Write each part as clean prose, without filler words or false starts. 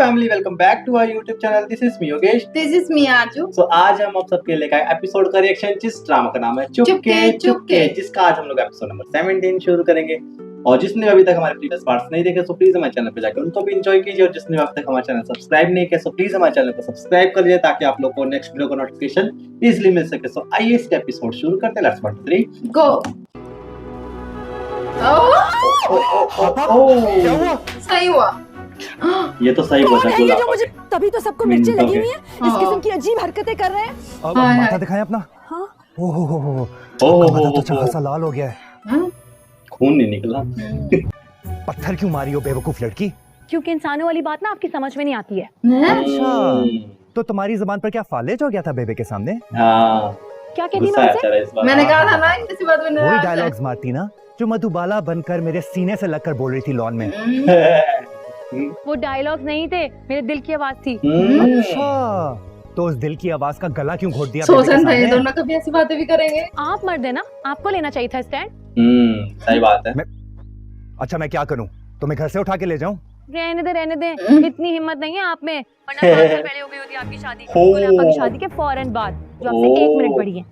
Family, welcome back to our YouTube channel. This is me Yogesh, this is me Aarzoo. So आज हम आप सबके लेकर आए एपिसोड का रिएक्शन जिस ड्रामा का नाम है चुपके चुपके, जिसका आज हम लोग एपिसोड नंबर 17 शुरू करेंगे। और जिसने अभी तक हमारे प्रीवियस पार्ट्स नहीं देखे, सो प्लीज हमारे चैनल पे जाकर उनको भी एंजॉय कीजिए। और जिसने अभी तक हमारे चैनल सब्सक्राइब नहीं किया, सो प्लीज हमारे चैनल को सब्सक्राइब कर लीजिए ताकि आप लोग को नेक्स्ट वीडियो का नोटिफिकेशन इजीली मिल सके। सो आइए इसका एपिसोड शुरू करते हैं। लेट्स पार्ट 3 गो। क्या हुआ? सही हुआ। ये तो सही कौन बोला है ये जो मुझे तभी तो सबको मिर्चें मिनटों लगी के। हुई हैं, इस किस्म की अजीब हरकतें कर रहे हैं। अब हाय, माथा हाय। दिखाएं अपना। हाँ ओहो ओहो, माथा तो अच्छा खासा लाल हो गया है। खून नहीं निकला। पत्थर क्यों मारी हो बेवकूफ लड़की? क्योंकि इंसानों वाली बात ना आपकी समझ में नहीं आती है। अच्छा, तो तुम्हारी जुबान पर क्या फालेज हो गया था बेबे के सामने? हाँ, क्या कहती गुस्सा मैं आया चला इस बार। मैंने कहा था ना किसी बात में वही डायलॉग्स मारती ना जो मधुबाला बनकर मेरे सीने से लगकर बोल रही थी लॉन में। वो डायलॉग्स नहीं थे, मेरे दिल की आवाज थी। अच्छा, तो उस दिल की आवाज का गला क्यों घोट दिया बेबे के सोचन था ये सामने? दोनों कभी ऐसी बातें भी करेंगे। आप मर्द है ना, आपको लेना चाहिए था स्टैंड। सही बात है। अच्छा मैं क्या करूं? तुम्हें घर से उठा के ले जाऊं? रहने दे, इतनी हिम्मत नहीं है आप में, वरना 5 साल पहले हो गई होती आपकी शादी। गुलाबा की शादी के फौरन बाद, जो आपसे 1 मिनट बड़ी है।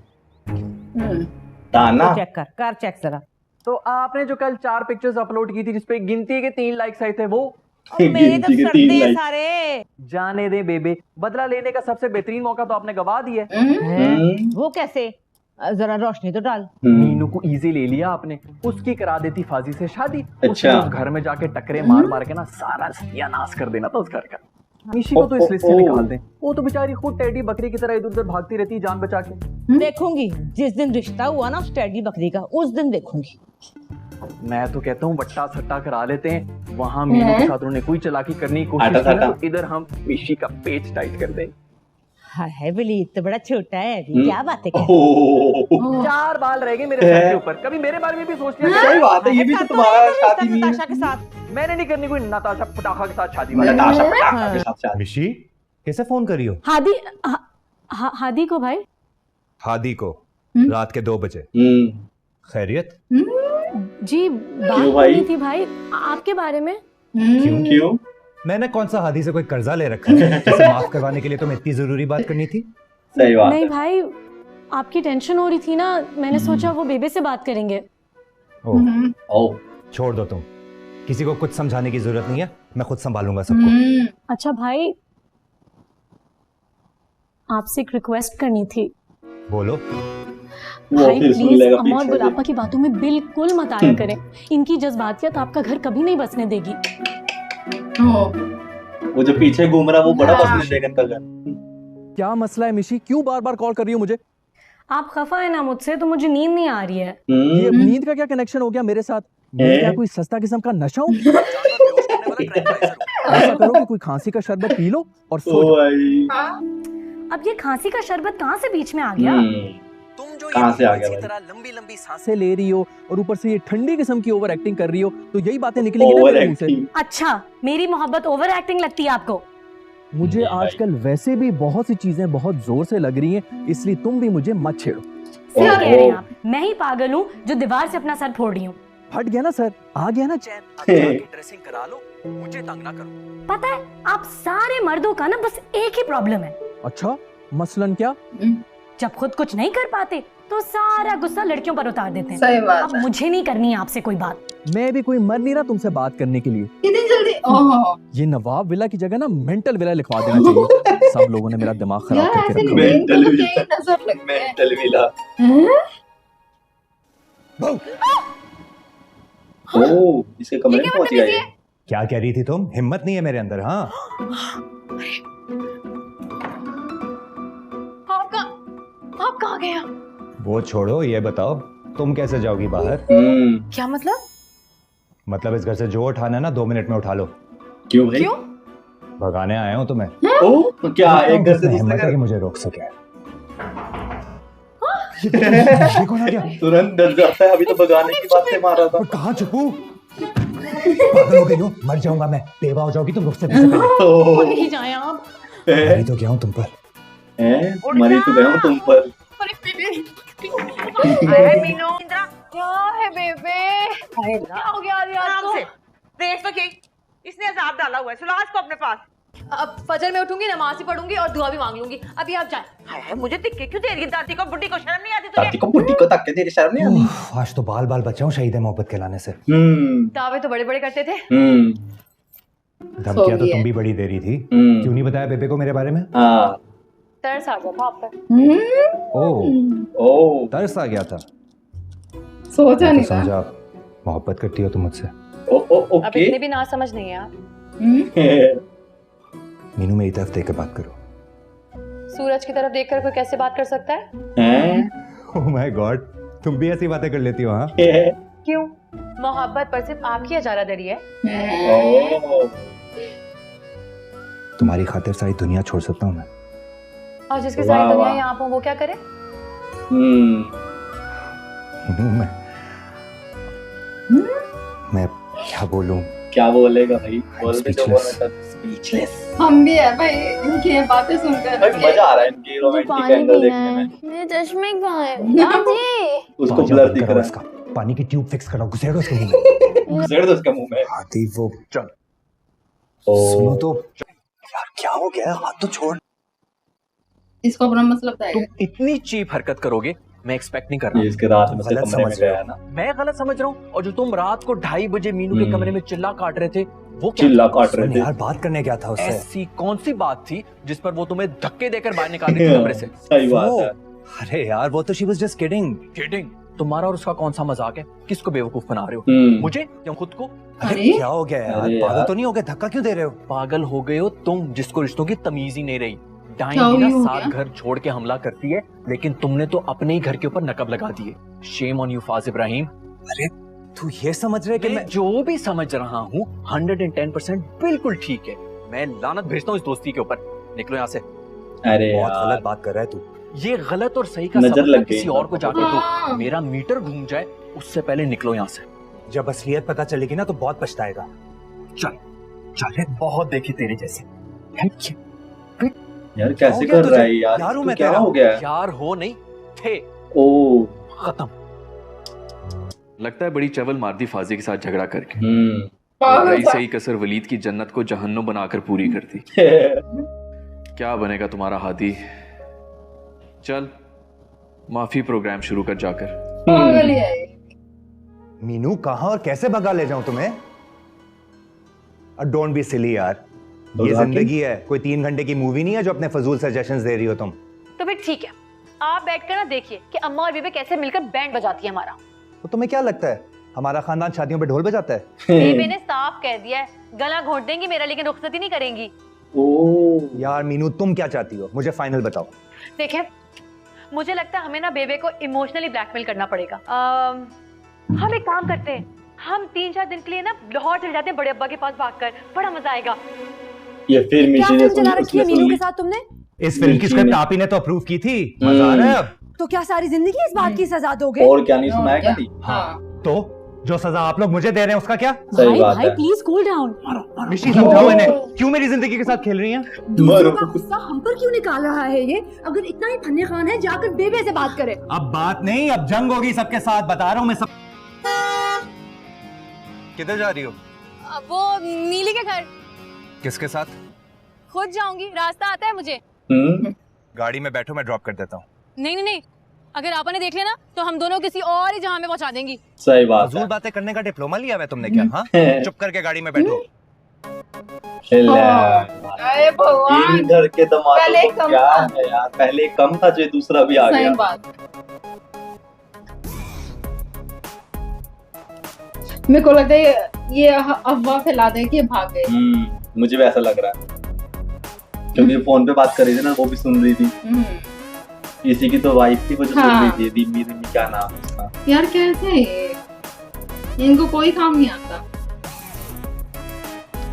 ताना चेक कर चेक जरा। तो आपने जो कल 4 पिक्चर्स अपलोड की थी जिसपे गिनती के 3 लाइक्स आए थे, वो मेरे तो सर्दे सारे जाने दे बेबे। बदला लेने का सबसे बेहतरीन मौका तो आपने गवा दिया। वो कैसे? जरा रोशनी तो डाल। मीनू को इजी ले लिया आपने, उसकी करा देती फाजी से शादी। अच्छा। उसने उस घर में जाके टकरे मार मार के ना सारा सत्यानाश कर देना था उस घर का। निशी को तो इस लिस्ट से निकाल दें, वो तो बेचारी खुद टेडी बकरी की तरह इधर उधर भागती रहती जान बचा के। देखूंगी जिस दिन रिश्ता हुआ ना उस टेडी बकरी का, उस दिन देखूंगी। मैं तो कहता हूँ बट्टा सट्टा करा लेते हैं, वहाँ मीनू के साथ उन्होंने कोई चालाकी करने की कोशिश की ना, तो इधर हम निशी का पेच टाइट कर दें। हाय वलीद तो बड़ा छोटा है अभी, क्या बातें कर। 4 बाल रह गए मेरे सर के ऊपर, कभी मेरे बारे में भी सोच लिया? सही बात है, ये भी तो तुम्हारा शादी नहीं है। नताशा के साथ। मैंने नहीं करनी कोई नताशा पटाखा के साथ शादी वाला। नताशा पटाखा के साथ शादी। मिशी कैसे फोन करी हो? हादी को भाई। हादी को रात के 2 बजे। खैरियत? जी बात क्यों भाई? करनी थी भाई आपके बारे में। क्यों? मैंने कौन सा हादी से कोई कर्जा ले रखा है जिसे माफ करवाने के लिए तुम्हें इतनी जरूरी बात करनी थी? सही बात नहीं है। भाई, आपकी टेंशन हो रही थी ना, मैंने सोचा वो बेबे से बात करेंगे। ओह, छोड़ दो, तुम किसी को कुछ समझाने की जरूरत नहीं है, मैं खुद संभालूंगा सबको। अच्छा भाई, आपसे एक रिक्वेस्ट करनी थी। बोलो। वो भाई फिर सुन प्लीज लेगा अम्मा और पीछे गुलाबा की बातों में बिल्कुल मत आया करें। इनकी जज्बातियत आपका घर कभी नहीं बसने देगी। वो जो पीछे घूम रहा वो बड़ा पसंद है का घर। क्या मसला है मिशी, क्यों बार बार कॉल कर रही हो मुझे? आप खफा है ना मुझसे, तो मुझे नींद नहीं आ रही है। ये नींद का क्या कनेक्शन हो गया मेरे साथ? मैं क्या कोई सस्ता किस्म का नशा हूँ? ऐसा करो कि कोई खांसी का शरबत पी लो और सो ओ जाओ। भाई, अब ये खांसी का शरबत कहाँ से बीच में आ गया? तुम जो कहाँ से आ गया भाई? तरह लंबी लंबी सांसें ले रही हो और ऊपर से ये ठंडी किस्म की ओवर एक्टिंग कर रही हो, तो यही बातें निकलेंगी ना ओवर मेरे मुंह से। एक्टिंग। अच्छा, मेरी मोहब्बत ओवर एक्टिंग लगती है आपको? मुझे नहीं भाई। आजकल वैसे भी बहुत सी चीजें बहुत जोर से लग रही हैं, इसलिए तुम भी मुझे मत छेड़ो। सही कह रहे हैं आप, मैं ही पागल हूँ जो दीवार से अपना सर फोड़ रही हूँ। हट गया ना सर, आ गया ना चैन। अब जाके ड्रेसिंग करा लो, मुझे तंग ना करो। पता है, आप सारे मर्दों का ना बस एक ही प्रॉब्लम है। अच्छा, मसलन क्या? जब खुद कुछ नहीं कर पाते तो सारा गुस्सा लड़कियों पर उतार देते हैं। सही बात अब है। मुझे नहीं करनी है आपसे कोई बात। मैं भी कोई मर नहीं रहा तुमसे बात करने के लिए। कितनी जल्दी? ओह ये नवाब विला की जगह ना मेंटल विला लिखवा देना चाहिए। सब लोगों ने मेरा दिमाग खराब यार, करके ऐसे रखा नहीं, है। इनको तो क्या ही नजर लगती है। Mental villa. ओह, इसके कमरे में पहुंच गया ये। क्या कह रही थी तुम? हिम्मत नहीं है मेरे अंदर? हाँ, आप कहाँ गया? वो छोड़ो, ये बताओ तुम कैसे जाओगी बाहर? क्या मतलब? मतलब इस घर से जो उठाना है ना 2 मिनट में उठा लो। क्यों भाई? भगाने आया हूँ तुम्हें। ओह, तो क्या एक घर से दूसरे हिम्मत है कि घर? मुझे रोक सके? ये कौन आ गया? तुरंत डर जाता है, अभी तो भगाने की बात से मार रहा था। मैं कहाँ छुपूं? पागल हो गई हो? मर जाऊंगा मैं, बेवा हो जाओगी तुम रुक से पहले। ओह, नहीं जाए आप। मरी तो गया हूँ तुम पर। मरी तो गया हूँ तुम पर। मीनू क्या है बेबे? क्या हो गया आज आराम को? से देख तो क्या इसने अजाब डाला हुआ है, सुला इसको अपने पास। अब फजर में उठूंगी, नमाज भी पढ़ूंगी और दुआ भी मांग लूंगी। अभी आप जाएं। हाय, मुझे टिक्के क्यों दे रही है? दादी को बुड्ढी को शर्म नहीं आती तुझे? दादी को बुड्ढी को तक के तेरी शर्म नहीं आती? उफ, आज तो बाल बाल बचा हूँ शहीद मोहब्बत कहलाने से। दावे तो बड़े बड़े करते थे। धमकियां तो गई है। तुम भी बड़ी दे रही थी, क्यों नहीं बताया बेबे को मेरे बारे में? हाँ। तरस आ गया था आप पर। ओ तरस आ गया था। सोचा तो नहीं था। समझा आप मोहब्बत करती हो तुम मुझसे। ओ अब ओके। इतने भी ना समझ नहीं है आप। मीनू मेरी तरफ देख के बात करो। सूरज की तरफ देखकर कोई कैसे बात कर सकता है? हैं? ओह माय गॉड, तुम भी ऐसी बातें कर लेती हो? हाँ, क्यों? मोहब्बत पर सिर्फ आपकी इजारादारी है। ओ तुम्हारी खातिर सारी दुनिया छोड़ सकता हूँ मैं। और जिसकी वाह, सारी दुनिया वाह। यहाँ पर वो क्या करे? मीनू मैं क्या बोलूं? क्या बोलेगा भाई? बोल दे जो speechless. बोलना था। स्पीचलेस। हम भी है भाई इनकी ये बातें सुनकर। भाई मजा आ रहा है इनकी रोमांटिक एंगल देखने में। मेरे चश्मे कहाँ हैं? दादी। उसको पाजा ब्लर बंद दिख करो रहा इसका। पानी की ट्यूब फिक्स करो, घुसेड़ो उसके मुंह में। है। घुसेड़ दो उसके मुंह में। हाथी वो चल। ओ सुनो तो यार, क्या हो गया? हाथ तो छोड़। इसको अपना मतलब था। तुम इतनी चीप हरकत करोगे मैं एक्सपेक्ट नहीं कर रहा। ये इसके रात में से गलत कमरे में समझ रहे गया हो। ना। मैं गलत समझ रहा हूँ? और जो तुम रात को 2:30 बजे मीनू के कमरे में चिल्ला काट रहे थे वो क्या चिल्ला काट रहे सुन थे। यार, बात करने क्या था उससे? ऐसी कौन सी बात थी जिस पर वो तुम्हें धक्के देकर बाहर निकाल रही थी कमरे से? सही बात वो- है। अरे यार, वो तो she was just kidding. Kidding? तुम्हारा और उसका कौन सा मजाक है? किसको बेवकूफ बना रहे हो? मुझे या खुद को? अरे अरे? क्या हो गया यार? अरे पागल यार। तो नहीं हो गए? धक्का क्यों दे रहे हो? पागल हो गए हो तुम, जिसको रिश्तों की तमीज ही नहीं रही। डाइन क्या भी ना हुई हो 7 गया? घर छोड़ के हमला करती है, लेकिन तुमने तो अपने ही घर के ऊपर नकब लगा दिए। Shame on you Faaz Ibrahim. अरे तू ये समझ रहे कि मैं मैं जो भी समझ रहा हूँ 110% बिल्कुल ठीक है। मैं लानत भेजता हूँ इस दोस्ती के ऊपर। निकलो यहाँ से। अरे बहुत यार गलत बात कर रहा है तू। ये गलत और सही का नजर सबक लग गई किसी और को जाके हाँ। दो। मेरा मीटर घूम जाए उससे पहले निकलो यहाँ से। जब असलियत पता चलेगी ना तो बहुत पछताएगा। चल चल। बहुत देखी तेरे जैसे। यार हो कैसे गया कर तुझे? रहा है यार? यार हूं तू मैं क्या तेरा। हो गया? यार हो नहीं थे। ओ खत्म। लगता है बड़ी चवल मार दी फाजी के साथ झगड़ा करके। पागल रही था। सही कसर वलीद की जन्नत को जहन्नुम बनाकर पूरी कर दी। क्या बनेगा तुम्हारा हादी? चल माफी प्रोग्राम शुरू कर जाकर। पागल ही है ये। मीनू कहाँ और कैसे भगा ले जाऊं तुम्हें? डोंट बी सिली यार, तो ये जाके- जिंदगी है, कोई 3 घंटे की मूवी नहीं है जो अपने फजूल सजेशंस दे रही हो तुम। तो फिर ठीक है, आप बैठकर ना देखिए कि अम्मा और बेबे कैसे मिलकर बैंड बजाती है हमारा। तो तुम्हें क्या लगता है हमारा खानदान शादियों पे ढोल बजाता है? बेबे ने साफ कह दिया है गला घोंट देंगी मेरा, लेकिन रुखसती नहीं करेंगी। ओ यार मीनू, तुम क्या चाहती हो? मुझे फाइनल बताओ। देखें, मुझे लगता है हमें ना बेबे को इमोशनली ब्लैकमेल करना पड़ेगा। हम एक काम करते हैं, हम 3-4 दिन के लिए ना लाहौर चले जाते हैं बड़े अब्बा के पास भागकर। बड़ा मजा आएगा। ये फिल्म क्या इसी ने फिल्म चला सुनी, रखी है उसने मीनू सुन के ली। साथ तुमने? इस फिल्म की मीशी स्क्रिप्ट ने- आप ही ने तो अप्रूव की थी। मजा आ रहा है अब? तो क्या सारी जिंदगी इस बात की सजा दोगे? और क्या नहीं सुनाया क्या थी? हाँ। तो जो सजा आप लोग मुझे दे रहे हैं उसका क्या? सही भाई बात भाई है। Please cool down. मिशी समझाओ इन्हें, क्यों मेरी जिंदगी के साथ खेल रही हैं? दूसरों का गुस्सा हम पर क्यों निकाल रहा है ये? अगर इतना ही फन्ने खान है, जाकर बेबे से बात करे। अब बात नहीं, अब जंग होगी सबके साथ, बता रहा हूँ मैं सब। किधर जा रही हो? वो नीली के घर किसके साथ? खुद जाऊंगी, रास्ता आता है मुझे। गाड़ी में बैठो, मैं ड्रॉप कर देता हूँ। नहीं नहीं नहीं, अगर आपने देख लिया ना तो हम दोनों किसी और ही जहां में पहुंचा देंगी। सही बात फजूल है। बातें करने का डिप्लोमा लिया है तुमने क्या? हाँ, चुप करके गाड़ी में बैठो। अरे भगवान। इन घर के दमादों पहले को कम क्या था। है यार? पहले कम था जो दूसरा भी आ सही गया। बात। मेरे को लगता है ये अफवाह फैला दे कि ये भाग गए। मुझे भी ऐसा लग रहा है, क्योंकि फोन पे बात कर रही थी ना, वो भी सुन रही थी। इसी की तो वाइफ थी वो जो सुन हाँ। रही थी। रिमी रिमी क्या नाम है उसका? यार कैसे है ये? इनको कोई काम नहीं आता।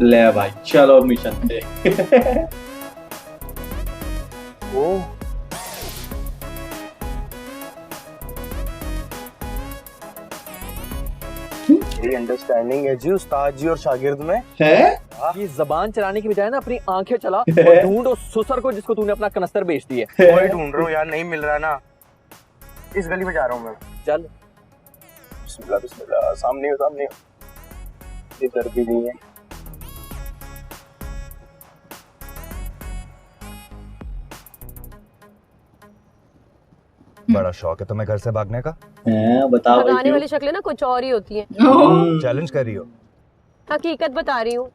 ले भाई चलो मिशन पे। मेरी अंडरस्टैंडिंग है जी उस्ताद जी और शागिर्द में। है? ये जबान चलाने की बजाय ना अपनी आंखें चला और ढूंढ उस सुसर को जिसको तूने अपना कनस्तर बेच दी है। वही ढूंढ रहा हूँ यार, नहीं मिल रहा ना। इस गली में जा रहा हूँ मैं। चल बिस्मिल्लाह बिस्मिल्लाह। सामने हो सामने हो। इधर भी नहीं है। बड़ा शौक है तुम्हें घर से भागने का? बता भाई भगाने क्यों? वाली शक्लें ना कुछ और ही होती हैं। चैलेंज कर रही हो? हकीकत बता रही हूँ।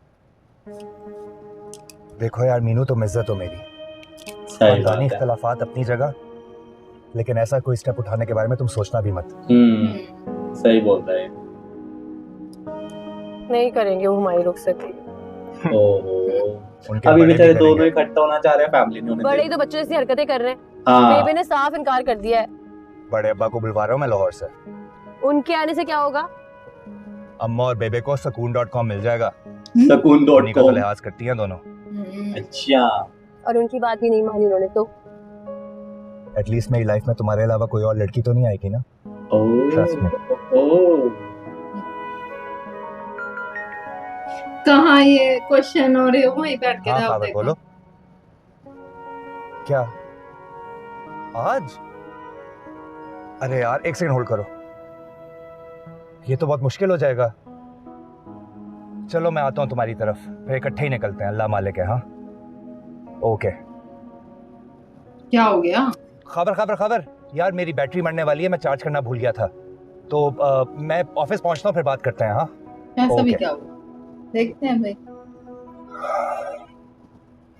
देखो यार मीनू, तुम इज्जत हो मेरी। सही खानदानी बात है। इख्तलाफात अपनी जगह, लेकिन ऐसा कोई स्टेप उठाने के बारे में तुम सोचना भी मत। सही बोल रहा है। नहीं करेंगे वो हमारी रुख सकती। ओहो उनके अभी बड़े बेचारे भी दोनों करेंगे। इकट्ठा होना चाह रहे हैं, फैमिली ने उन्हें बड़े ही दे- तो बच्चों जैसी हरकतें कर रहे हैं। हाँ बेबे ने साफ इनकार कर दिया है। बड़े अब्बा को बुलवा रहा हूँ मैं लाहौर से। उनके आने से क्या होगा? अम्मा और बेबे को सकून.com मिल जाएगा। सकून उन्हीं का तो .com। लिहाज करती हैं दोनों। अच्छा और उनकी बात भी नहीं मानी उन्होंने तो। एटलीस्ट मेरी लाइफ में तुम्हारे अलावा कोई और लड़की तो नहीं आएगी ना? Trust me. ओह कहाँ ये क्वेश्चन हो रहे हो वहीं बैठ के हाँ जवाब खबर देखो। बोलो। क्या आज? अरे यार एक सेकंड होल्ड करो, ये तो बहुत मुश्किल हो जाएगा। चलो मैं आता हूँ तुम्हारी तरफ, फिर इकट्ठे ही निकलते हैं। अल्लाह मालिक है। हाँ ओके। क्या हो गया? खबर खबर खबर यार, मेरी बैटरी मरने वाली है, मैं चार्ज करना भूल गया था। तो मैं ऑफिस पहुंचता हूँ, फिर बात करते हैं। हाँ ऐसा भी Okay. क्या हुआ? देखते हैं भाई।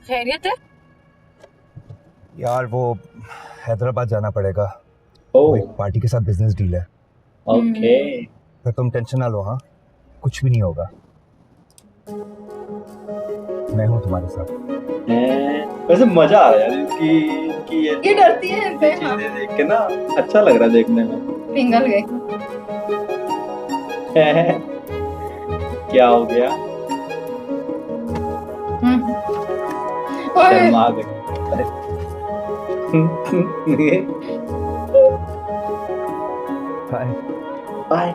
खैरियत है? यार वो हैदराबाद जाना पड़ेगा, ओह वो एक पार्टी के साथ बिजनेस डील है। ओके फिर तुम टेंशन ना लो। हाँ कुछ भी नहीं होगा, मैं हूँ तुम्हारे साथ। वैसे मजा आ रहा है यार इनकी ये डरती है इनसे। हाँ, चीजें देख के ना, अच्छा लग रहा है देखने में। पिघल गए। क्या हो गया? ओए, शर्मा आ गई। बाय। बाय।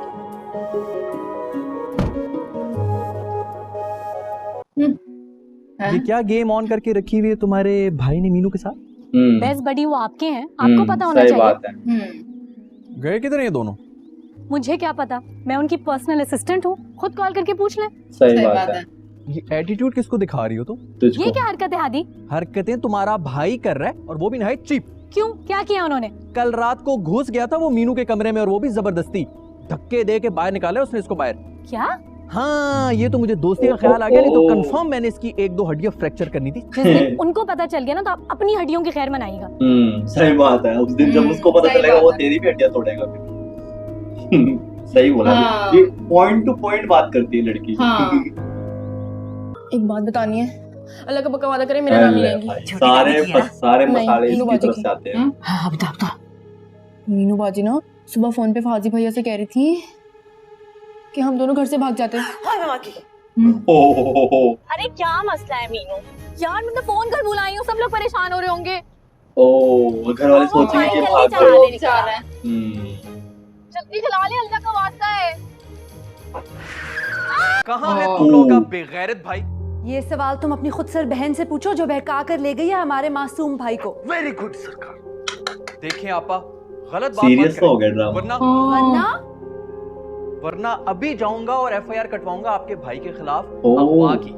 ये क्या गेम ऑन करके रखी हुई है तुम्हारे भाई ने मीनू के साथ? बेस्ट बडी वो आपके हैं, आपको पता होना सही चाहिए। बात है। गए किधर ये दोनों? मुझे क्या पता, मैं उनकी पर्सनल असिस्टेंट हूँ, खुद कॉल करके पूछ लें। सही बात है। ये एटीट्यूड किसको दिखा रही हो तुम? तुझको ये क्या हरकत है हादी? हरकतें तुम्हारा भाई कर रहा है और वो भी नहायत चीप। क्यों, क्या किया उन्होंने? कल रात को घुस गया था वो मीनू के कमरे में और वो भी जबरदस्ती धक्के दे के बाहर निकाला उसने इसको बाहर। क्या? हाँ ये तो मुझे दोस्ती का ख्याल आ गया, नहीं तो कंफर्म मैंने इसकी एक दो हड्डियां फ्रैक्चर करनी थी। जिस दिन उनको पता चल गया ना तो आप अपनी हड्डियों की खैर मनाएगा। सही बात है। उस दिन जब उसको पता सही चलेगा बात वो है। तेरी भी हड्डियां तोड़ेगा फिर। सही बोला। हाँ। ये पॉइंट टू पॉइंट बात करती है लड़की। हाँ। एक बात बतानी है, अल्लाह का पक्का वादा करे मेरा नाम नहीं अरे लेंगी। भाई, सारे नहीं, मसाले मीनू इसकी बाजी तरफ की। से आते हैं। हाँ बता। मीनू बाजी ना सुबह फोन पे फाजी भैया से कह रही थी कि हम दोनों घर से भाग जाते हैं। ओहो अरे क्या मसला है मीनू? यार मैं तो फोन कर बुलाई हूँ, सब लोग परेशान हो रहे होंगे। ओ घर वाले सोचेंगे कि जल्दी भाग चला गए। ले। जा रहा है। जल्दी चला ले, अल्लाह का वास्ता है। कहाँ है ओ। तुम लोगों का बेगैरत भाई? ये सवाल तुम अपनी खुद सर बहन से पूछो जो बहका कर ले गई है हमारे मासूम भाई को। वेरी गुड सरकार। देखें आपा, गलत बात मत सीरियस करें, हो गया ड्रामा। वरना वरना वरना अभी जाऊंगा और एफआईआर कटवाऊंगा आपके भाई के खिलाफ ओ। अगवा की।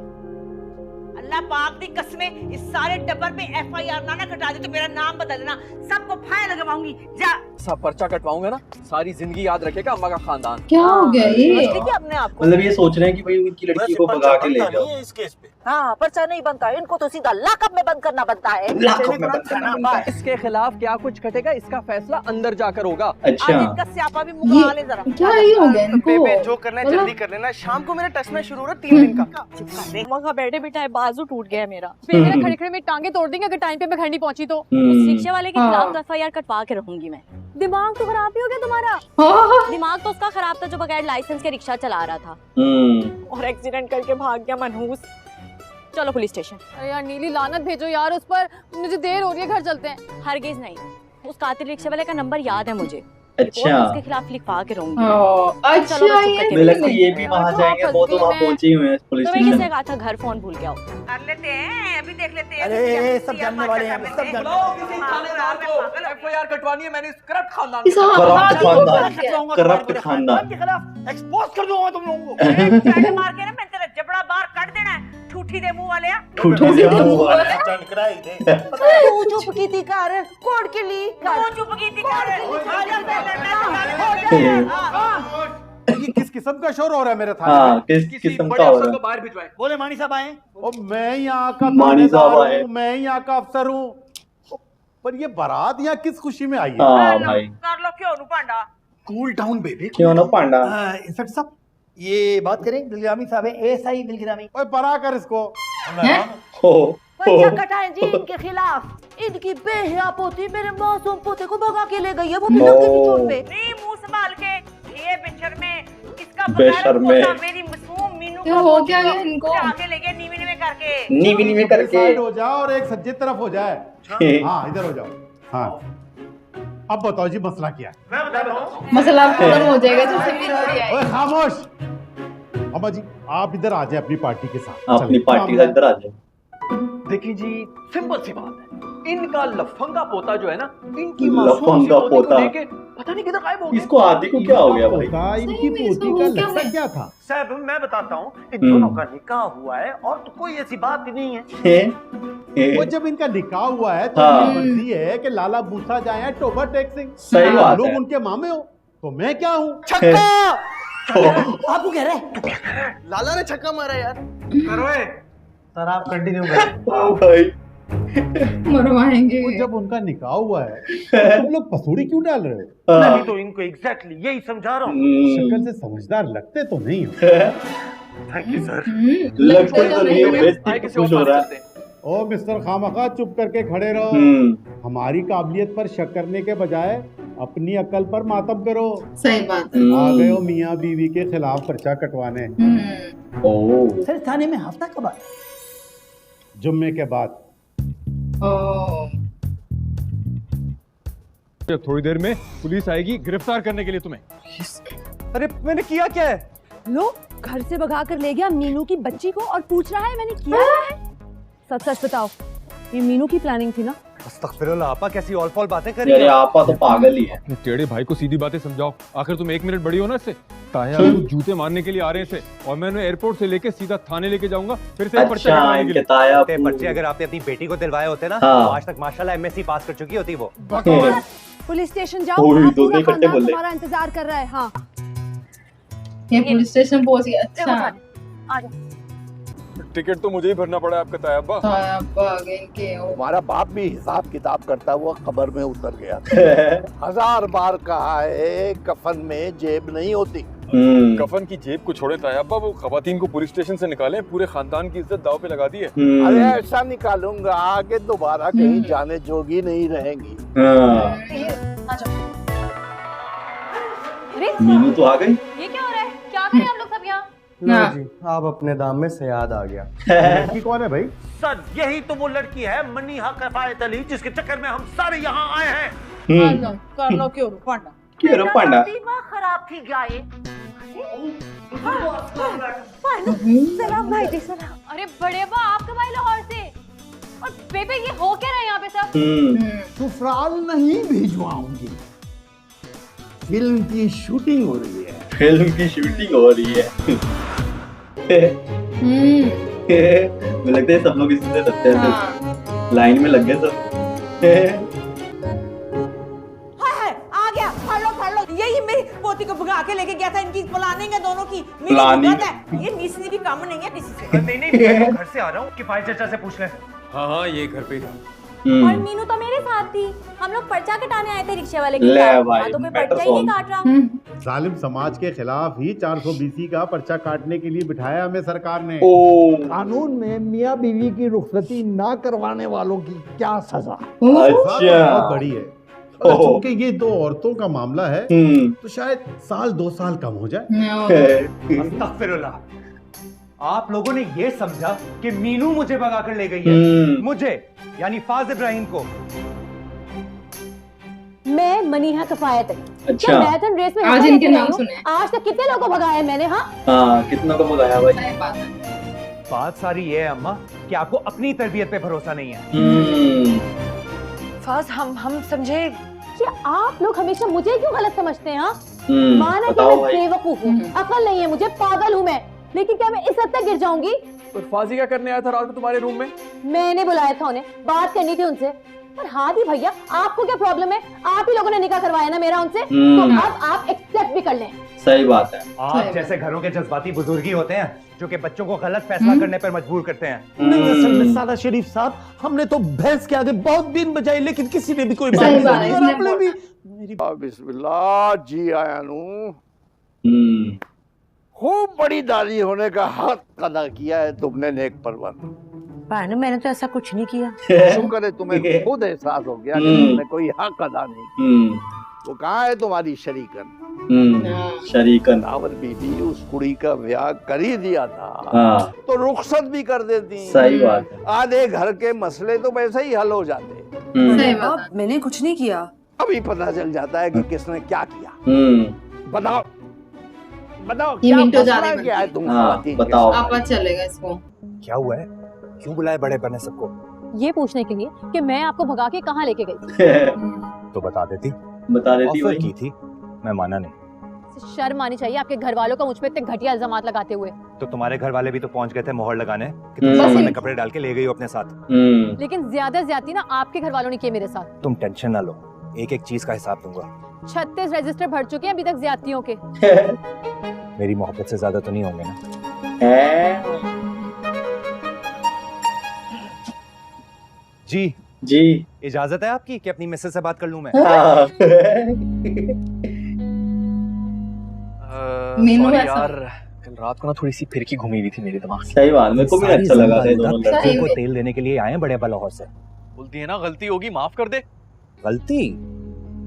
अल्लाह पाक दी कसमें इस सारे टब्बर पे एफआईआर ना कटा दे तो मेरा नाम बदलना, सबको फाइन लगवाऊंगी। जा सब पर्चा कटवाऊंगा ना, सारी जिंदगी याद रखेगा अम्मा का खानदान। क्या हो गया ये? देखिए अपने आप को। मतलब ये सोच रहे हैं कि भाई उनकी लड़की को भगा के ले जाओ। हाँ पर्चा नहीं बनता, इनको तो सीधा लॉकअप में बंद करना बनता है। लाखों में बंद करना बनता है। इसके खिलाफ क्या कुछ कटेगा इसका फैसला अंदर जाकर होगा। आज अच्छा इनका स्यापा भी मुंह ले जरा। क्या ही हो गया इनको? बेबे जो करना है मतलब- जल्दी कर लेना, शाम को मेरा टेस्ट मैच शुरू हो रहा है 3 दिन का। वहाँ बैठे बिठाए बाजू टूट गया मेरा। फिर मेरा खड़े खड़े में टांगे तोड़ देंगे अगर टाइम पे मैं घर नहीं पहुंची तो। शिक्षा वाले के हाँ। खिलाफ एफआईआर कटवा के रहूंगी मैं। दिमाग तो खराब ही हो गया तुम्हारा। हाँ। दिमाग तो उसका खराब था जो बगैर लाइसेंस के रिक्शा चला रहा था और एक्सीडेंट करके भाग गया मनहूस। चलो पुलिस स्टेशन। अरे यार नीली लानत भेजो यार उस पर, मुझे देर हो रही है, घर चलते हैं। हरगिज नहीं, उस कातिल रिक्शा वाले का नंबर याद है मुझे। अच्छा रिपोर्ट उसके खिलाफ लिखवा के रहूंगी। अच्छा चलो, बस ये चुप मुझे लगता है नहीं। ये भी वहां जाएंगे, वो तो वहां पहुंचे ही हुए हैं पुलिस तुम्हें किसने स्टेशन। कहा था घर फोन भूल गया हो? कर लेते हैं, अभी देख लेते हैं। अरे सब जानने वाले हैं, सब जानने एफआईआर कटवानी है मैंने इस करप्ट खानदान इस हाँ, करप्ट खानदान, वाले करप्ट खानदान। के खिलाफ एक्सपोज कर दूंगा तुम लोगों को। चाटे मार के ना मैं तेरा जबड़ा बाहर काट देना है, ठूठी दे मुंह वाले। ठूठी दे मुंह वाले। चल कराई थे। तू चुप की थी कर कोड के लिए तू चुप की थी कर ये किस किस्म का शोर हो रहा है मेरे थाने हाँ में? किस किस्म का हो रहा है? बाहर भिजवाएं। बोले मानी साहब आए। ओ मैं यहाँ का मानी साहब थानेदार आए। हूँ, मैं यहाँ का अफसर हूँ। पर ये बारात यहाँ किस खुशी में आई है? हाँ भाई कर लो क्यों नु पांडा कूल डाउन बेबी। क्यों ना पांडा। इंस्पेक्टर साहब ये बात करें दिलग्रामी साहब है एएसआई दिलग्रामी। ओए परा कर इसको। हो पर्चा कटाएं जी इनके खिलाफ इनकी बेहया पोती मेरे मासूम पोते को भगा के ले गई है वो भी नक्के की चोट पे नहीं मुंह संभाल के ये बेशर में इसका बेशर्मे। पोता मेरी मासूम मीनू क्या हो क्या गया इनको? आगे ले गए नीवी नीवी करके नीवी करके। साइड हो जाओ और एक सज्जे तरफ हो जाए। हाँ इधर हो जाओ। हाँ अब बताओ जी मसला क्या है? मैं बताता हूँ। मसला खत्म हो जाएगा जैसे भी रोटी आई। ओए खामोश। अम्मा जी आप इधर आ जाए अपनी पार्टी के साथ। अपनी चलिए। पार्टी का इधर आ जाओ। देखिए जी सिंपल सी बात है, इनका लफंगा पोता जो है ना, इनकी लफंगा पोता। लेके पता नहीं किधर गायब हो गया। इसको आदि को क्या हो गया भाई? पोता, इनकी सही में इसको पोती का हो क्या लगता है? क्या था? साहब मैं बताता हूँ इन दोनों का निकाह हुआ है और तो कोई ऐसी बात ही नहीं है। वो जब इनका निकाह हुआ है तो हाँ। उनकी मर्जी है कि लाला मूसा जाए टोबर टैक्सिंग। सही बात लोग है। उनके मामे हो तो मैं क्या हूँ? आपको कह रहे हैं लाला ने छक्का मारा यार। करो सर आप कंटिन्यू करें। ओ भाई मरवाएंगे। वो जब उनका निकाह हुआ है तो तुम लोग पसूड़ी क्यों डाल रहे हो? मैं भी तो इनको एग्जैक्टली यही समझा रहा हूँ। शक्ल से समझदार लगते तो नहीं हो। Thank you sir. लगते तो नहीं हो, बेइज्जती पे खुश हो रहा है। ओ मिस्टर खामखा चुप करके खड़े रहो। हमारी काबिलियत पर शक करने के बजाय अपनी अकल पर मातम करो। सही बात है। आ गए हो मियाँ बीवी के खिलाफ पर्चा कटवाने। ओ सर थाने में हफ्ता कब आए? जुम्मे के बाद। थोड़ी देर में पुलिस आएगी गिरफ्तार करने के लिए तुम्हें। अरे मैंने किया क्या है? लो घर से भगा कर ले गया मीनू की बच्ची को और पूछ रहा है मैंने किया है। सच सच बताओ ये मीनू की प्लानिंग थी ना? अस्तगफिरुल्लाह आपा कैसी ऑल फॉल बातें कर रही यार हो? आपा तो पागल ही है। अपने टेढ़े भाई को सीधी बातें समझाओ, आखिर तुम 1 मिनट बड़ी हो ना इससे। ताया आपको जूते मारने के लिए आ रहे हैं इसे, और मैं उन्हें एयरपोर्ट से लेके सीधा थाने लेके जाऊंगा फिर से पर्चा अच्छा कटवाने के इनके लिए। ताया ते पर्चे अगर आपने अपनी बेटी को दिलवाए होते ना हाँ। तो आज तक माशाल्लाह एमएससी पास कर चुकी होती वो। पुलिस स्टेशन जाओ ओए, वहाँ दो पूरा इकट्ठे खानदान बोल रहे। तुम्हारा इंतजार कर रहा है। हाँ ये पुलिस स्टेशन पहुंच गया। अच्छा टिकट तो मुझे ही भरना पड़ा आपका ताया अब्बा। हमारा बाप भी हिसाब किताब करता हुआ कब्र में उतर गया। 1000 बार कहा है कफन में जेब नहीं होती। कफन की जेब को छोड़े ताया अब्बा, वो खवातीन को पुलिस स्टेशन से निकाले, पूरे खानदान की इज्जत दाव पे लगा दी है। अरे ऐसा निकालूंगा आगे दोबारा कहीं जाने जोगी नहीं रहेंगी। मीनू तो आ गई। ये क्या हो रहा है? क्या करें हम लोग सब यहाँ? जी आप अपने दाम में से याद आ गया। लड़की कौन है भाई? सर यही तो वो लड़की है मनीहा कफायत अली जिसके चक्कर में हम सारे यहाँ आए हैं। कर लो क्यों पांडा क्यों रे पांडा? दिमाग खराब थी क्या ये सलाम भाई जी सलाम। अरे बड़े अब्बा आप कब आए लाहौर से? और बेबे ये हो क्या रहा है यहाँ पे सब? ससुराल नहीं भिजवाऊंगी, फिल्म की शूटिंग हो रही है। फिल्म की शूटिंग हो रही है। मुझे लगता है सब लोग इससे रहते हैं, लाइन में लग गए सब। आ गया फड़ लो यही मेरी पोती को भगा के लेके गया था। इनकी प्लानिंग है दोनों की। मेरी प्लानिंग हिम्मत है ये मिसनी भी कम नहीं है किसी से। नहीं घर से आ रहा हूँ किफायत चाचा से पूछ ले। हाँ ये घर पे और मीनू तो मेरे साथ थी, हम लोग पर्चा कटाने आए थे रिक्शे वाले के ले साथ। भाई, हाँ, तो कोई better पर्चा ही नहीं song। काट रहा। जालिम समाज के खिलाफ ही 420 का पर्चा काटने के लिए बिठाया हमें सरकार ने। कानून में मियाँ बीवी की रुखसती ना करवाने वालों की क्या सजा? सजा तो बहुत बड़ी है। और चूंकि ये 2 औरतों का मामला है तो शायद 1-2 साल कम हो जाए। अस्तगफिरुल्लाह आप लोगों ने ये समझा कि मीनू मुझे भगा कर ले गई है, मुझे यानी फाज इब्राहिम को। मैं मनीहा कफायत है। अच्छा। क्या मैराथन रेस में आज हिस्सा इनके लेती नाम रही हूँ? सुने। आज तक कितने लोगों को भगाया मैंने? हाँ हाँ कितना को भगाया भाई। सही बात है। बात सारी ये है अम्मा कि आपको अपनी तरबियत पे भरोसा नहीं है। फाज हम समझे कि आप लोग हमेशा मुझे क्यों गलत समझते हैं? हाँ माना कि बताओ मैं भाई। बेवकूफ हूँ, अकल नहीं है मुझे, पागल हूँ मैं, लेकिन क्या मैं इस हद तक गिर जाऊंगी? तो फाजी क्या करने आया था रात में तुम्हारे रूम में? मैंने बुलाया था उन्हें, बात करनी थी उनसे। पर हाँ दी भैया, आपको क्या प्रॉब्लम है? आप ही लोगों ने निकाह करवाया ना मेरा उनसे, तो अब आप एक्सेप्ट भी कर लें। सही बात है। आप जैसे घरों के जज्बाती बुजुर्ग ही होते हैं जो कि बच्चों को गलत फैसला करने पर मजबूर करते हैं। नहीं असल में सादा शरीफ साहब, हमने तो भैंस के आगे बहुत बीन बजाई, लेकिन किसी ने भी कोई बात नहीं की। और आपने भी बिस्मिल्लाह जी आया नू। खूब बड़ी दादी होने का हक अदा किया है तुमने नेक परवर। भानु मैंने तो ऐसा कुछ नहीं किया। शुक्र है तुम्हें खुद एहसास हो गया कि तुमने कोई हक अदा नहीं किया। वो कहाँ है तुम्हारी शरीकन? शरीकन दावर बीबी उस कुड़ी का ब्याह कर ही दिया था तो रुखसत भी कर देती। सही बात है। आधे घर के मसले तो वैसे ही हल हो जाते। सही बात। मैंने कुछ नहीं किया। अभी पता चल जाता है कि किसने क्या किया। बताओ बताओ ये क्या मिनटो मसला जाने क्या है तुम हाँ, खातिन के बताओ। साथ? आप चलेगा इसको। क्या हुआ है? क्यों बुलाए बड़े बने सबको? ये पूछने के लिए कि मैं आपको भगा के कहाँ लेके गई। तो बता देती ऑफर की थी, मैं माना नहीं। शर्म आनी चाहिए आपके घर वालों का मुझ पे इतने घटिया इल्जामात लगाते हुए। तो तुम्हारे घर वाले भी तो पहुंच गए थे मोहर लगाने कि तुम सामान में कपड़े डाल के ले गई हो अपने साथ। लेकिन ज्यादा ज्यादा ना आपके घर वालों ने किए मेरे साथ। तुम टेंशन ना लो, एक एक चीज का हिसाब दूंगा। 36 रजिस्टर भर चुके हैं अभी तक ज्यादतियों के। मेरी मोहब्बत से ज्यादा तो नहीं होंगे ना? जी जी इजाजत है आपकी कि अपनी मिसेस से बात कर लूं मैं? मीनू सॉरी ऐसा- यार, कल रात को ना थोड़ी सी फिरकी घूमी हुई थी मेरे दिमाग से। सही बात, मेरे को भी अच्छा लगा था ये दोनों लड़के। लड़कियों को तेल देने के लिए आए हैं बड़े अब्बा लाहौर से। बोलती है ना गलती होगी माफ कर दे।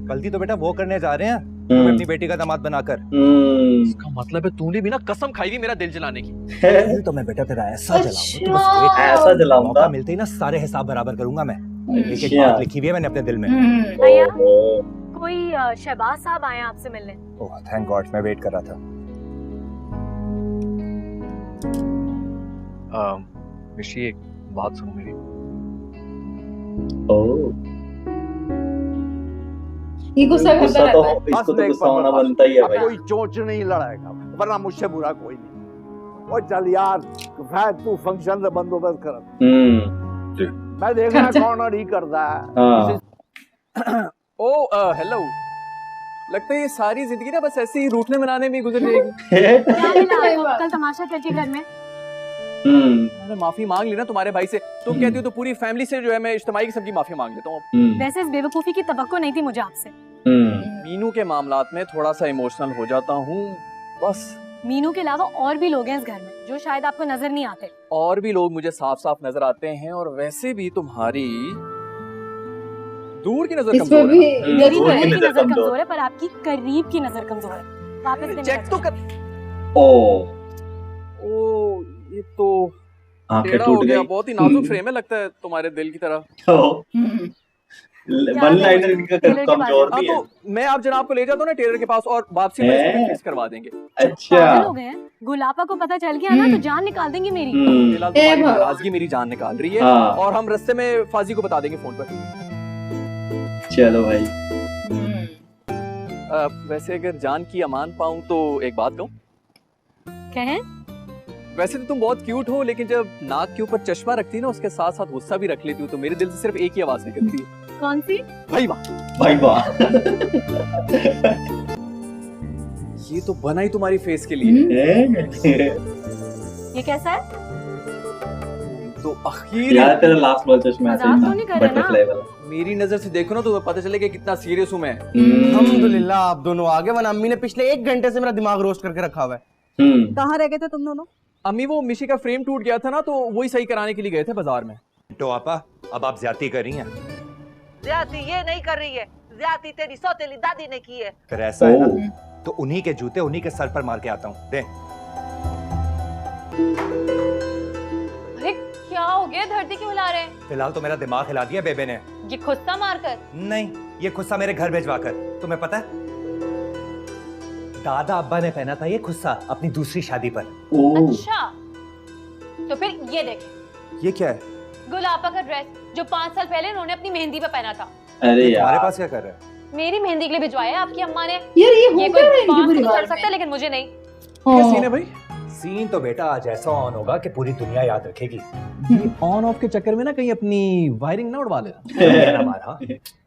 गलती तो बेटा वो करने जा रहे हैं तुम्हें अपनी बेटी का दामाद बनाकर। इसका मतलब है तूने भी ना कसम खाई हुई मेरा दिल जलाने की। तो मैं बेटा तेरा ऐसा जलाऊंगा, तू बस अच्छा। wait कर। ऐसा जलाऊंगा। मौका मिलते ही ना सारे हिसाब बराबर करूंगा मैं। एक एक बात लिखी हुई है मैंने अपने दिल में। भैया कोई शहबाज साहब आए हैं आपसे मिलने। ओह थैंक गॉड, मैं वेट कर रहा था। ऋषि एक बात सुनो मेरी। ये गुस्सा करता रहता है। इसको तो गुस्सा होना बनता ही है अब भाई। कोई चोंच नहीं लड़ाएगा वरना मुझसे बुरा कोई नहीं। और चल यार तू फंक्शन का बंदोबस्त कर। मैं देखना कौन और ही करता है। हेलो, लगता है ये सारी जिंदगी ना बस ऐसे ही रूठने मनाने में गुजर जाएगी। कल तमाशा करके घर में मैंने माफी मांग ली ना तुम्हारे भाई से। तुम कहती हो तो पूरी फैमिली से जो है मैं इज्तिमाई किस्म की माफी मांग लेता हूँ। वैसे इस बेवकूफी की तवक्को नहीं थी मुझे आपसे। मीनू के मामलात में थोड़ा सा इमोशनल हो जाता हूँ बस। मीनू के अलावा और भी लोग हैं इस घर में जो शायद आपको नजर नहीं आते। और भी लोग मुझे साफ साफ नजर आते हैं और वैसे भी तुम्हारी दूर की नजर कमजोर है। मेरी दूर की नजर कमजोर है पर आपकी करीब की नजर कमजोर है। वापस चेक तो कर। ओ ये तो आंखें टेढ़ा हो टूट गया। गई। बहुत ही नाजुक फ्रेम है लगता है तुम्हारे दिल की तरह। वन लाइनर का कमजोर भी है। तो मैं आप जनाब को ले जाता हूँ ना टेलर के पास और वापसी में इसको फिक्स करवा देंगे। अच्छा पागल हो गए हैं? गुलाबा को पता चल गया ना तो जान निकाल देंगे मेरी। फिलहाल तुम्हारी नाराजगी मेरी जान निकाल रही है। हाँ। और हम रास्ते में फाजी को बता देंगे फोन पर। चलो भाई। वैसे अगर जान की अमान पाऊं तो एक बात कहूं। कहें? वैसे तो तुम बहुत क्यूट हो लेकिन जब नाक के ऊपर चश्मा रखती है ना उसके साथ साथ गुस्सा भी रख लेती हूँ तो मेरे दिल से सिर्फ एक ही आवाज निकलती है। कौन सी? भाई वाह। भाई वाह। ये तो बना ही तुम्हारी फेस के लिए। ये कैसा है? तो आखिर यार तेरा लास्ट वाला चश्मा ऐसे मजाक तो ही नहीं था, कर रहे ना? बटरफ्लाई वाला। मेरी नजर से देखो ना तो पता चलेगा कितना सीरियस हूँ मैं। अल्हम्दुलिल्लाह आप दोनों आगे, वरना अम्मी ने पिछले 1 घंटे से मेरा दिमाग रोस्ट करके रखा हुआ है। कहाँ रह गए थे तुम दोनों? अम्मी वो मिशी का फ्रेम टूट गया था ना तो वही सही कराने के लिए गए थे बाजार में। तो आपा अब आप ज्यादती कर रही हैं। ज्यादती ये नहीं कर रही है, ज्यादती तेरी सौतेली दादी ने की है। फिर ऐसा है ना तो उन्हीं के जूते उन्हीं के सर पर मार के आता हूँ। दे। अरे क्या हो गया? धरती क्यों हिला रहे हैं? फिलहाल तो मेरा दिमाग हिला दिया बेबे ने। ये खुस्सा मारकर? नहीं, ये खुस्सा मेरे घर भेजवा कर। तुम्हें पता है दादा अब्बा ने पहना था ये खुस्सा अपनी दूसरी शादी पर। अच्छा तो फिर ये देखें। ये क्या है? गुलाबा का ड्रेस जो 5 साल पहले उन्होंने अपनी मेहंदी पे पहना था। अरे यार तुम्हारे पास क्या कर रहा है? मेरी मेहंदी के लिए भिजवाया आपकी अम्मा ने। यार ये हो ये क्या रहा है कोई इनके बात तो परिवार कर सकता है लेकिन मुझे नहीं। क्या सीन है भाई? सीन तो बेटा आज ऐसा ऑन होगा कि पूरी दुनिया याद रखेगी। ऑन ऑफ के चक्कर में ना कहीं अपनी वायरिंग ना उड़वा लेना। ये ना मारा।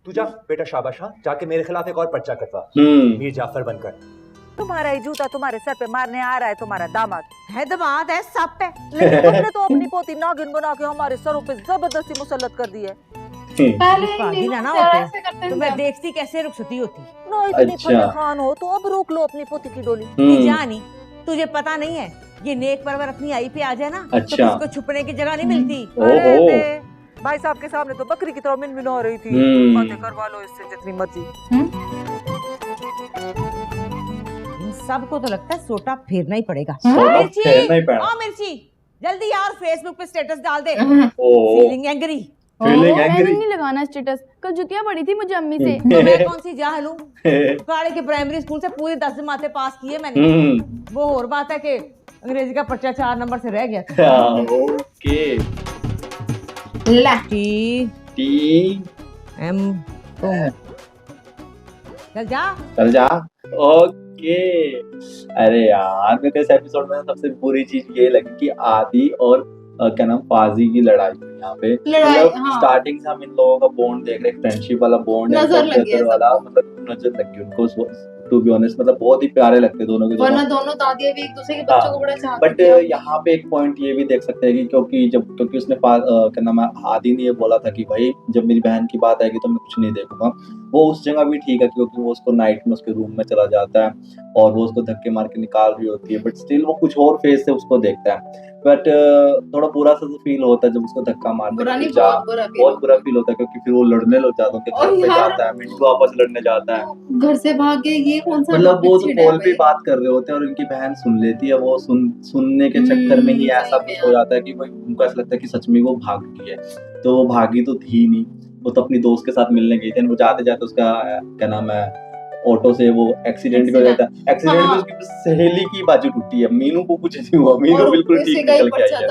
तू जा बेटा, शाबाश। हाँ, जाके मेरे खिलाफ एक और पर्चा करवा, मीर जाफर बनकर। तुम्हारा ही जूता तुम्हारे सर पे मारने आ रहा है तुम्हारा दामाद है, दामाद है, सप है, लेकिन तुमने तो अपनी पोती नागिन बना के हमारे सरों पे जबरदस्ती मुसल्लत कर दी है। ना होते तो मैं देखती कैसे रुखसती होती ना, इतनी खान हो तो अब रोक लो अपनी पोती की डोली। जानी तुझे पता नहीं है, ये नेक परवर अपनी आई पे आ जाए ना तो उसको छुपने की जगह नहीं मिलती। भाई साहब के सामने तो बकरी की तरह मिनमिना रही थी, बातें करवा लो इससे जितनी मर्जी। सबको तो लगता है सोटा फेरना ही पड़ेगा। मिर्ची जल्दी यार फेसबुक पे स्टेटस डाल दे। Feeling angry. मैंने नहीं लगाना स्टेटस, कल जुतियां पड़ी थी मुझे अम्मी से। तो मैं कौन सी जाहिल हूँ, काड़े के प्राइमरी स्कूल से पूरी 10 जमाते पास किए मैंने। वो और बात है कि अंग्रेजी का पर्चा 4 नंबर से रह गया था। ओके। टी एम चल जा। ओके। अरे यार मेरे को इस एपिसोड में सबसे बुरी चीज ये लगी कि आदि और क्या नाम फाजी की लड़ाई हुई यहाँ पे। मतलब स्टार्टिंग से हम इन लोगों का बॉन्ड देख रहे हैं, फ्रेंडशिप वाला बॉन्ड है, वाला मतलब नजर लगी उनको। टू बी ऑनेस्ट मतलब बहुत ही प्यारे लगते दोनों के दोनों दादियां भी एक दूसरे के बच्चों को बड़ा चाहती हैं। बट यहाँ पे एक पॉइंट ये भी देख सकते हैं कि क्योंकि उसने क्या नाम है आदि ने ये बोला था कि भाई जब मेरी बहन की बात आएगी तो मैं कुछ नहीं देखूंगा। वो उस जगह भी ठीक है क्योंकि वो उसको नाइट में उसके रूम में चला जाता है और वो उसको धक्के मार के निकाल रही होती है, बट स्टिल वो कुछ और फेस से उसको देखता है। बट थोड़ा बुरा सा फील होता है जब उसको धक्का मारने बहुत बुरा फील होता है क्योंकि फिर वो लड़ने लग जाता है, घर पे जाता है, मिंटू आपस लड़ने जाता है, घर से भाग के। ये कौन सा मतलब वो तो कॉल पे बात कर रहे होते हैं और उनकी बहन सुन लेती है। वो सुनने के चक्कर में ही ऐसा कुछ हो जाता है कि भाई उनको ऐसा लगता है कि सच में वो भाग गई है। तो वो भागी तो थी नहीं, वो तो अपनी दोस्त के साथ मिलने गई थी। वो जाते जाते उसका क्या नाम है ऑटो से वो एक्सीडेंट भी हो जाता है। एक्सीडेंट में उसकी सहेली की बाजू टूटी है, मीनू को कुछ नहीं हुआ, मीनू बिल्कुल ठीक निकल के आई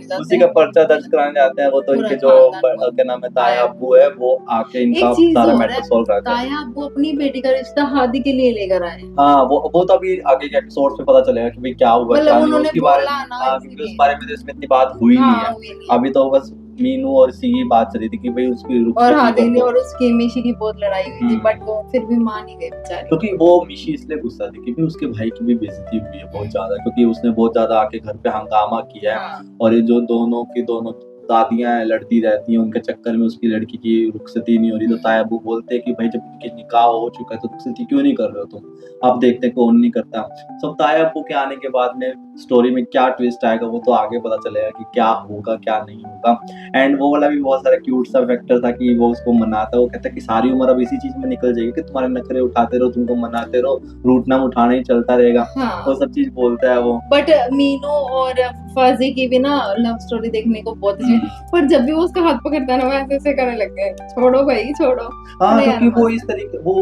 है। उसी का पर्चा दर्ज कराने जाते हैं वो। तो इनके जो क्या नाम है ताया अब्बू है वो आके इनका सारा मैटर सॉल्व करते हैं। ताया अब्बू अपनी बेटी का रिश्ता हादी के लिए लेकर आए। हाँ वो तो अभी आगे के एपिसोड में पता चलेगा कि भाई क्या हुआ क्या नहीं उसके बारे में। उस बारे में तो इसमें इतनी बात हुई नहीं है अभी, तो बस मीनू और सी की बात चली थी कि भाई उसकी और हादी ने और उसकी मिशी की बहुत लड़ाई हुई थी, बट वो फिर भी मान ही गए बेचारे। क्योंकि वो मिशी इसलिए गुस्सा थी क्योंकि उसके भाई की भी बेइज्जती हुई है बहुत ज्यादा, क्योंकि उसने बहुत ज्यादा आके घर पे हंगामा किया है। और ये जो दोनों दादियां लड़ती रहती हैं उनके चक्कर में उसकी लड़की की रुखसती नहीं हो रही। तो तायाबू बोलते हैं कि भाई जब उनके निकाह हो चुका है तो रुखसती क्यों नहीं कर रहे हो तुम। अब देखते हैं कौन नहीं करता। सब तायाबू के आने के बाद में स्टोरी में क्या ट्विस्ट आएगा वो तो आगे पता चलेगा कि क्या होगा क्या नहीं होगा। एंड वो वाला भी बहुत सारा क्यूट सा फैक्टर था कि वो उसको मनाता, वो कहता कि सारी उम्र अब इसी चीज में निकल जाएगी कि तुम्हारे नखरे उठाते रहो, तुमको मनाते रहो, रूटना उठाना ही चलता रहेगा। वो सब चीज बोलता है वो। बट मीनू और फाजी की भी ना लव स्टोरी देखने को बहुत अच्छी, पर जब भी वो उसका हाथ पकड़ता है ना वो ऐसे करने लग गए, छोड़ो भाई छोड़ो। हाँ क्योंकि वो इस तरीके वो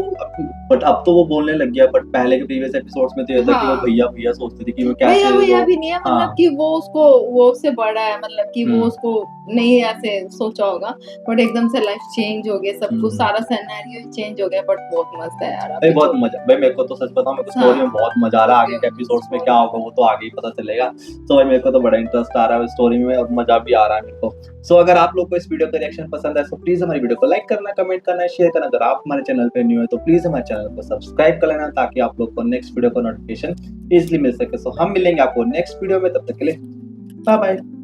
बट अब तो वो बोलने लग गया, बट पहले के प्रीवियस एपिसोड्स में तो ये था कि वो भैया भैया सोचती थी कि मैं क्या भैया भी नहीं है, मतलब कि वो उससे बड़ा है, मतलब कि वो उसको नहीं ऐसे सोचा होगा, बट एकदम से लाइफ चेंज हो गया, सब कुछ सारा सिनेरियो चेंज हो गया। बट बहुत मस्त है यार भाई, बहुत मजा भाई। मेरे को तो सच बताऊं, मेरे को स्टोरी में बहुत मजा आ रहा है। आगे के एपिसोड्स में क्या होगा वो तो आगे ही पता चलेगा। तो भाई मेरे को तो बड़ा इंटरेस्ट आ रहा है स्टोरी में और मजा भी आ रहा है मेरे को। सो अगर आप लोग को इस वीडियो का रिएक्शन पसंद है तो प्लीज हमारी वीडियो को लाइक करना, कमेंट करना, शेयर करना। अगर आप हमारे चैनल पे न्यू है तो प्लीज हमारे चैनल को सब्सक्राइब कर लेना ताकि आप लोग को नेक्स्ट वीडियो का नोटिफिकेशन इजीली मिल सके। सो हम मिलेंगे आपको नेक्स्ट वीडियो में, तब तक के लिए बाय बाय।